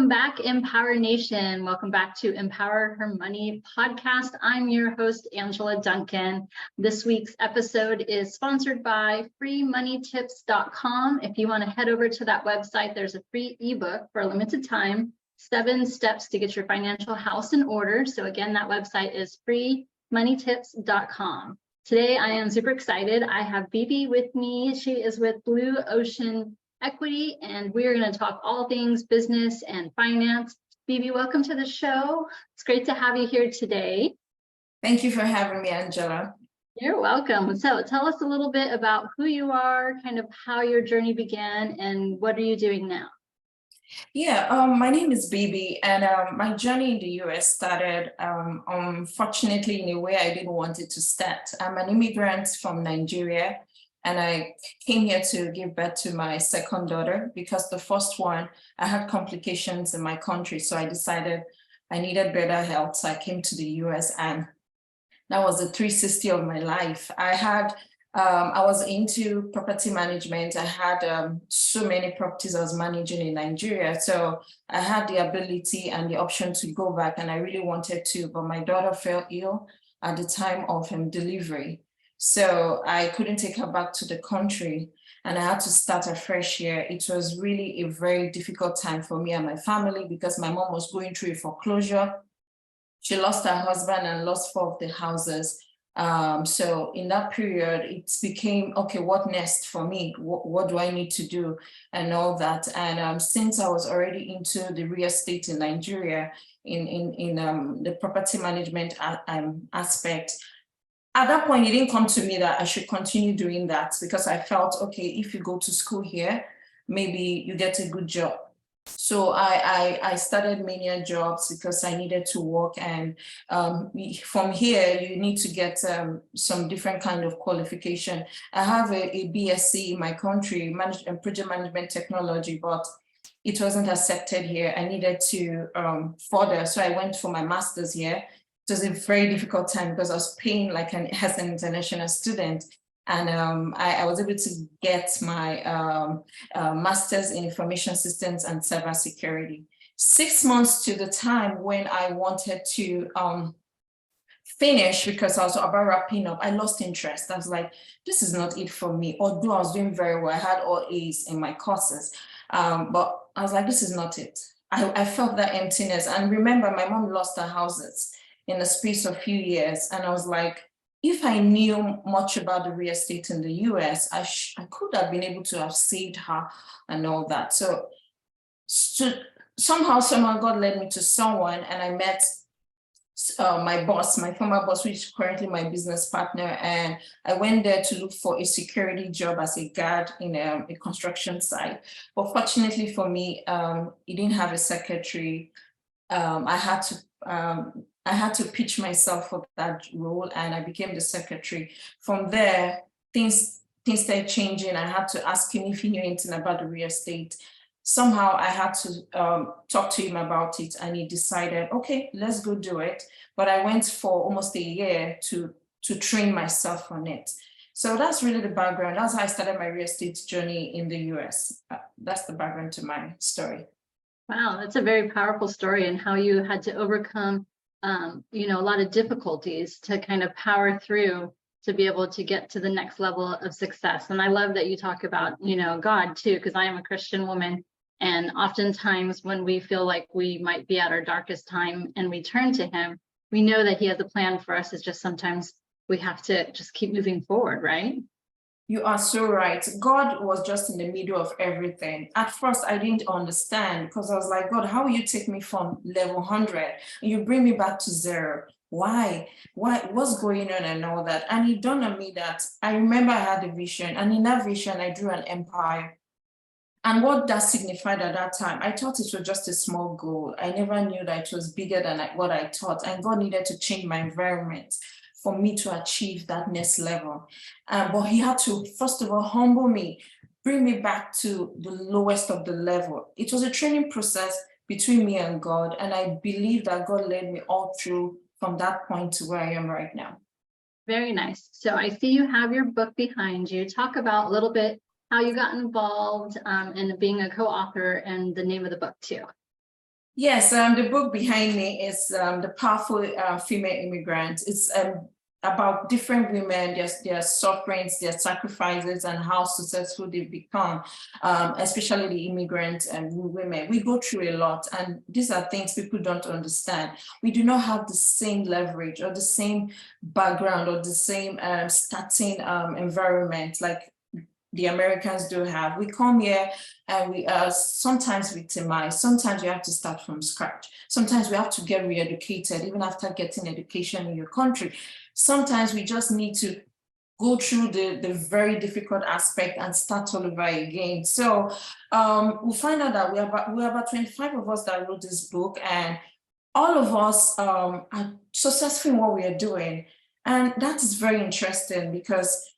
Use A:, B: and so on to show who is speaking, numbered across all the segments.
A: Welcome back, Empower Nation. Welcome back to Empower Her Money podcast. I'm your host, Angela Duncan. This week's episode is sponsored by freemoneytips.com. If you want to head over to that website, there's a free ebook for a limited time, 7 steps to get your financial house in order. So again, that website is freemoneytips.com. Today, I am super excited. I have Bibi with me. She is with Blue Ocean Equity, and we're going to talk all things business and finance. Bibi, welcome to the show. It's great to have you here today.
B: Thank you for having me, Angela.
A: You're welcome. So tell us a little bit about who you are, kind of how your journey began, and what are you doing now?
B: My name is Bibi, and my journey in the US started, unfortunately, in a way I didn't want it to start. I'm an immigrant from Nigeria, and I came here to give birth to my second daughter because the first one, I had complications in my country. So I decided I needed better health. So I came to the US, and that was the 360 of my life. I was into property management. I had so many properties I was managing in Nigeria. So I had the ability and the option to go back, and I really wanted to, but my daughter fell ill at the time of delivery. So I couldn't take her back to the country, and I had to start afresh here. It was really a very difficult time for me and my family because my mom was going through a foreclosure. She lost her husband and lost 4 of the houses. So in that period, it became, okay, what next for me? What do I need to do and all that? And since I was already into the real estate in Nigeria, in the property management aspect, at that point, it didn't come to me that I should continue doing that because I felt, okay, if you go to school here, maybe you get a good job. So I started many jobs because I needed to work, and from here you need to get some different kind of qualification. I have a BSc in my country, project management technology, but it wasn't accepted here. I needed to further, so I went for my master's here. It was a very difficult time because I was paying as an international student. And I was able to get my master's in information systems and cybersecurity. 6 months to the time when I wanted to finish, because I was about wrapping up, I lost interest. I was like, this is not it for me. Although I was doing very well, I had all A's in my courses. But I was like, this is not it. I felt that emptiness. And remember, my mom lost her houses in the space of a few years. And I was like, if I knew much about the real estate in the US, I could have been able to have saved her and all that. So somehow God led me to someone, and I met my boss, my former boss, which is currently my business partner. And I went there to look for a security job as a guard in a construction site. But fortunately for me, it didn't have a secretary. I had to pitch myself for that role, and I became the secretary. From there, things started changing. I had to ask him if he knew anything about the real estate. Somehow I had to talk to him about it, and he decided, okay, let's go do it. But I went for almost a year to train myself on it. So that's really the background. That's how I started my real estate journey in the US. That's the background to my story.
A: Wow, that's a very powerful story, and how you had to overcome a lot of difficulties to kind of power through to be able to get to the next level of success. And I love that you talk about, God too, because I am a Christian woman. And oftentimes when we feel like we might be at our darkest time and we turn to him, we know that he has a plan for us. It's just sometimes we have to just keep moving forward, right?
B: You are so right. God was just in the middle of everything. At first, I didn't understand because I was like, God, how will you take me from level 100 and you bring me back to 0? Why? What's going on and all that? And it dawned on me that I remember I had a vision, and in that vision, I drew an empire. And what that signified at that time, I thought it was just a small goal. I never knew that it was bigger than what I thought. And God needed to change my environment for me to achieve that next level. But he had to, first of all, humble me, bring me back to the lowest of the level. It was a training process between me and God. And I believe that God led me all through from that point to where I am right now.
A: Very nice. So I see you have your book behind you. Talk about a little bit how you got involved in being a co-author and the name of the book too.
B: Yes, the book behind me is The Powerful Female Immigrant. It's about different women, their sufferings, their sacrifices, and how successful they've become, especially the immigrant women. We go through a lot, and these are things people don't understand. We do not have the same leverage or the same background or the same starting environment like the Americans do have. We come here and we are sometimes victimized. Sometimes you have to start from scratch. Sometimes we have to get re-educated even after getting education in your country. Sometimes we just need to go through the very difficult aspect and start all over again. So we'll find out that we're about 25 of us that wrote this book, and all of us are successful in what we are doing. And that is very interesting because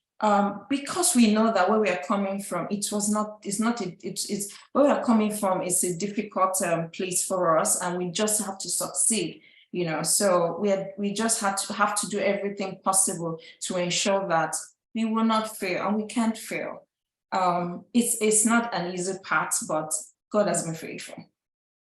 B: we know that where we are coming from, it's where we are coming from is a difficult place for us, and we just have to succeed, so we just have to do everything possible to ensure that we will not fail, and we can't fail. It's not an easy path, but God has been faithful.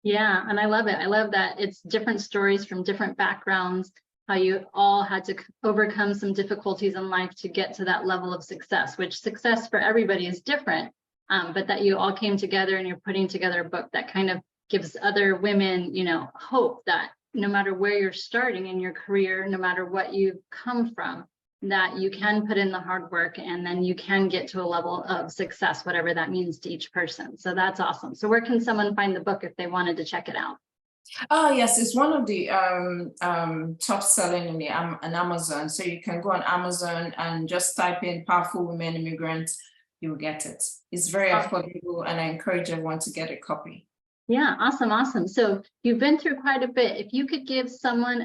A: Yeah, and I love it. I love that it's different stories from different backgrounds, how you all had to overcome some difficulties in life to get to that level of success, which success for everybody is different, but that you all came together and you're putting together a book that kind of gives other women, hope that no matter where you're starting in your career, no matter what you've come from, that you can put in the hard work and then you can get to a level of success, whatever that means to each person. So that's awesome. So where can someone find the book if they wanted to check it out?
B: Oh, yes, it's one of the top selling on Amazon. So you can go on Amazon and just type in Powerful Women Immigrants, you'll get it. It's very affordable, and I encourage everyone to get a copy.
A: Yeah, awesome. So you've been through quite a bit. If you could give someone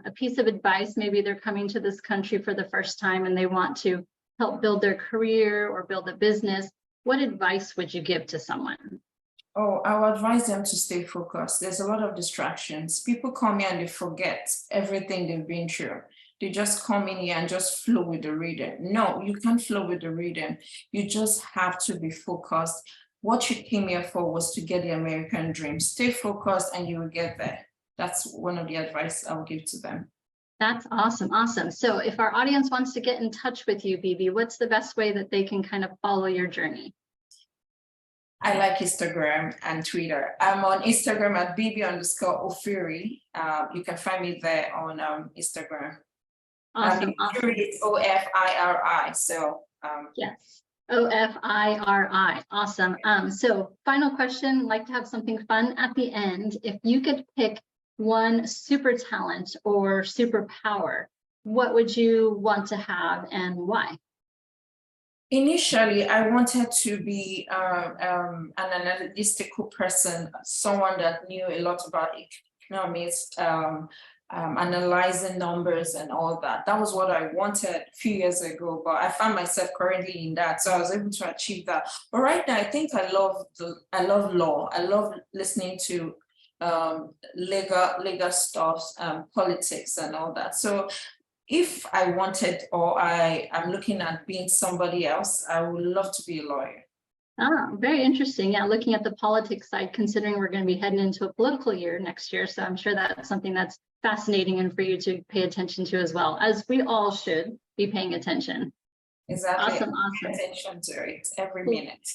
A: a piece of advice, maybe they're coming to this country for the first time and they want to help build their career or build a business, what advice would you give to someone?
B: Oh, I would advise them to stay focused. There's a lot of distractions. People come here and they forget everything they've been through. They just come in here and just flow with the rhythm. No, you can't flow with the rhythm. You just have to be focused. What you came here for was to get the American dream. Stay focused and you will get there. That's one of the advice I will give to them.
A: That's awesome. So if our audience wants to get in touch with you, Bibi, what's the best way that they can kind of follow your journey?
B: I like Instagram and Twitter. I'm on Instagram at Bibi_Ofiri. You can find me there on Instagram.
A: Awesome.
B: Ofiri is Ofiri. So
A: yes. Ofiri. Awesome. So final question, like to have something fun at the end. If you could pick one super talent or superpower, what would you want to have and why?
B: Initially, I wanted to be an analytical person, someone that knew a lot about economics, analyzing numbers and all that. That was what I wanted a few years ago, but I found myself currently in that, so I was able to achieve that. But right now, I think I love law. I love listening to legal stuff, politics and all that. So if I wanted, or I am looking at being somebody else, I would love to be a lawyer.
A: Very interesting. Yeah, looking at the politics side, considering we're going to be heading into a political year next year. So I'm sure that's something that's fascinating and for you to pay attention to as well, as we all should be paying attention.
B: Exactly.
A: Awesome.
B: Pay attention to it every minute.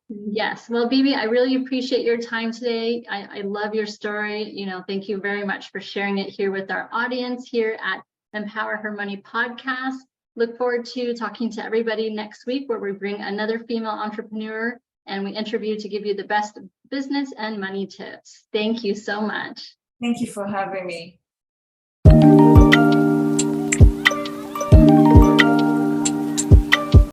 A: Yes. Well, Bibi, I really appreciate your time today. I love your story. Thank you very much for sharing it here with our audience here at Empower Her Money podcast. Look forward to talking to everybody next week, where we bring another female entrepreneur and we interview to give you the best business and money tips. Thank you so much.
B: Thank you for having me.